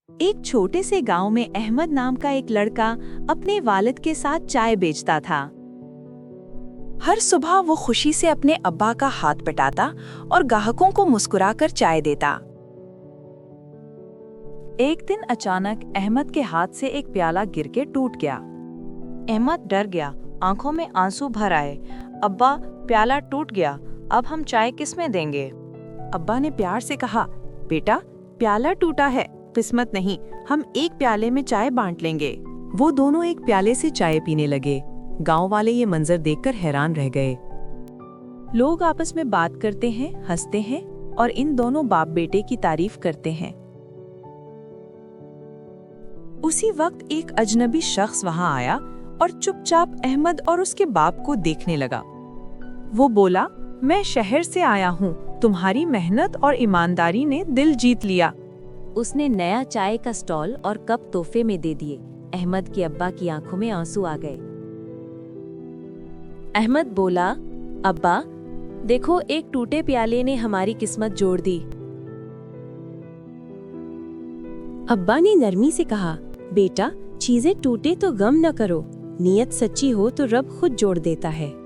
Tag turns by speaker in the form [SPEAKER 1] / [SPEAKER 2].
[SPEAKER 1] एक छोटे से गांव में अहमद नाम का एक लड़का अपने वालिद के साथ चाय बेचता था। हर सुबह वो खुशी से अपने अब्बा का हाथ बटाता और ग्राहकों को मुस्कुराकर चाय देता। एक दिन अचानक अहमद के हाथ से एक प्याला गिर के टूट गया। अहमद डर गया, आंखों में आंसू भर आए। अब्बा, प्याला टूट गया, अब हम चाय किसमें देंगे? अब्बा ने प्यार से कहा, बेटा, प्याला टूटा है, किस्मत नहीं, हम एक प्याले में चाय बांट लेंगे। वो दोनों एक प्याले से चाय पीने लगे। गांव वाले ये मंजर देखकर हैरान रह गए। लोग आपस में बात करते हैं, हंसते हैं और इन दोनों बाप बेटे की तारीफ करते हैं। उसी वक्त एक अजनबी शख्स वहां आया और चुपचाप अहमद और उसके बाप को देखने लगा। वो बोला, मैं शहर से आया हूँ, तुम्हारी मेहनत और ईमानदारी ने दिल जीत लिया। उसने नया चाय का स्टॉल और कप तोहफे में दे दिए। अहमद के अब्बा की आंखों में आंसू आ गए। अहमद बोला, अब्बा, देखो, एक टूटे प्याले ने हमारी किस्मत जोड़ दी। अब्बा ने नरमी से कहा, बेटा, चीजें टूटे तो गम न करो, नियत सच्ची हो तो रब खुद जोड़ देता है।